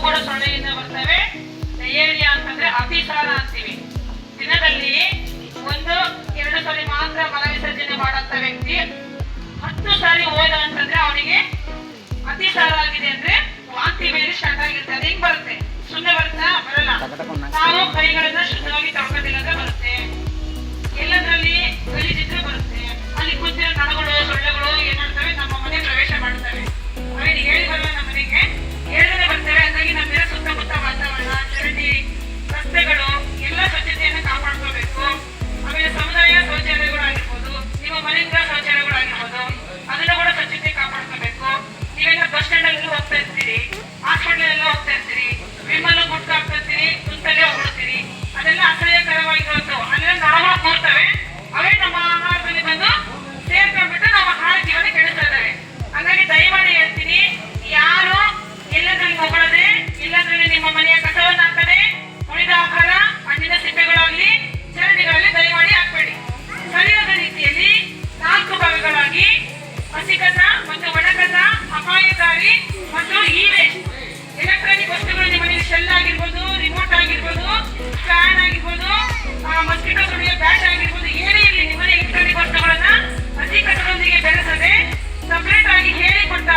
ಕೂಡ ಸೊಳ್ಳೆಯಿಂದ ಬರ್ತವೆ. ಡಯೇರಿಯಾ ಅಂತಂದ್ರೆ ಅತಿಸಾರ ಅಂತೀವಿ. ದಿನದಲ್ಲಿ 1-2 ಸಾರಿ ಮಾತ್ರ ಮಲ ವಿಸರ್ಜನೆ ಮಾಡಂತ ವ್ಯಕ್ತಿ 10 ಸಾರಿ ಹೋದ ಅಂತಂದ್ರೆ ಅವನಿಗೆ ಅತಿಸಾರ ಆಗಿದೆ ಅಂದ್ರೆ ವಾಂತಿ ಬೇರೆ ಸ್ಟಾರ್ಟ್ ಆಗಿರುತ್ತೆ. ಅದು ಹೆಂಗ್ ಬರುತ್ತೆ? ಸುಮ್ಮನೆ ಬರುತ್ತಾ? ಬರಲ್ಲ. ನಾವು ಕೈಗಳನ್ನ ಶುದ್ಧವಾಗಿ ತೊಳ್ಕೊಂಡಿಲ್ಲ ಅಂದ್ರೆ ಬರುತ್ತೆ. ಎಲ್ಲದರಲ್ಲಿ ಗಲೀಜಿದ್ರೆ ಬರುತ್ತೆ. ಅಲ್ಲಿ ಕೂತಿರೋ ನಳಗಳು ಸೊಳ್ಳೆಗಳು ಏನ್ ಮಾಡ್ತವೆ? ನಮ್ಮ ಮನೆ ಪ್ರವೇಶ ಮಾಡ್ತವೆ. ಅವೇನು ಹೇಳಿ ಬರಲ್ಲ, ನಮ್ಮ ಮನೆಗೆ ಹೇಳದೆ ಬರ್ತವೆ. ಹಾಗಾಗಿ ನಮ್ಮ ಸುತ್ತಮುತ್ತ ವಾತಾವರಣ, ಚರಂಡಿ, ರಸ್ತೆಗಳು ಎಲ್ಲ ಸ್ವಚ್ಛತೆಯನ್ನು ಕಾಪಾಡ್ಕೋಬೇಕು. ಆಮೇಲೆ ಸಮುದಾಯ ಶೌಚಾಲಯಗಳು ಆಗಿರ್ಬೋದು, ನಿಮ್ಮ ಮನೆಯಿಂದ ಶೌಚಾಲಯಗಳು ಆಗಿರ್ಬೋದು, ಅದನ್ನ ಕೂಡ ಸ್ವಚ್ಛತೆ ಕಾಪಾಡ್ಕೋಬೇಕು. ನೀವೆಲ್ಲ ಬಸ್ ಸ್ಟ್ಯಾಂಡ್ ಅಲ್ಲಿ ಹೋಗ್ತಾ ಇರ್ತೀರಿ, ಹಾಸ್ಪಿಟಲ್ ಎಲ್ಲ ಹೋಗ್ತಾ ಇರ್ತೀರಿ, ವಿಮಲ್ ಗುಡ್ಕ ಹಾಕ್ತಾ ಇರ್ತೀರಿ, ಸುತ್ತಲೇ ಹೋಗ್ಬಿಡ್ತೀರಿ. ಅದೆಲ್ಲ ಅಸಹ್ಯಕರವಾಗಿರುವಂತವು. ಅಲ್ಲೆಲ್ಲ ನಳಗಳು ಕೂರ್ತವೆ. ಅವೇ ನಮ್ಮ ಆಹಾರದಲ್ಲಿ ಬಂದು ಸೇರ್ಕೊಂಡ್ಬಿಟ್ಟು ನಮ್ಮ ಆಹಾರ ಜೀವನ ಕೆಡಿಸ್ತಾ ಇದ್ದಾವೆ. ಹಾಗಾಗಿ ದಯಮಾಡಿ ಹೇಳ್ತೀನಿ, ಯಾರು ಎಲ್ಲದ್ರಲ್ಲಿ ಹೊಗಳದೆ, ಎಲ್ಲದ್ರಲ್ಲಿ ನಿಮ್ಮ ಮನೆಯ ಕಸವನ್ನು ಹಾಕದೆ, ಉಳಿದ ಆಹಾರ ಹಣ್ಣಿನ ಸಿಪ್ಪೆಗಳಾಗ್ಲಿ ಚರಂಡಿಗಳಲ್ಲಿ ದಯಮಾಡಿ ಹಾಕ್ಬೇಡಿ. ಸರಿಯಾದ ರೀತಿಯಲ್ಲಿ 4 ಭಾಗಗಳಾಗಿ ಹಸಿ ಕಸ ಮತ್ತು ಒಣ ಕಸ, ಅಪಾಯಕಾರಿ ಮತ್ತು ಈ-ವೇಸ್ಟ್, ಎಲೆಕ್ಟ್ರಾನಿಕ್ ವಸ್ತುಗಳು ನಿಮ್ಮ ಮನೆಯಲ್ಲಿ ಶೆಲ್ ಆಗಿರ್ಬೋದು, ರಿಮೋಟ್ ಆಗಿರ್ಬೋದು, ಫ್ಯಾನ್ ಆಗಿರ್ಬೋದು, ಮಸ್ಕಿಟೋ ಸುಳಿಯೋ ಬ್ಯಾಟ್ ಆಗಿರ್ಬೋದು, ಏನೇ ಇರಲಿ ನಿಮ್ಮ ಎಲೆಕ್ಟ್ರಾನಿಕ್ ವಸ್ತುಗಳನ್ನ ಹಸಿ ಕಸದೊಂದಿಗೆ ಬೆರೆಸದೆ ಸಪರೇಟ್ ಆಗಿ ಹೇಳಿಕೊಟ್ಟ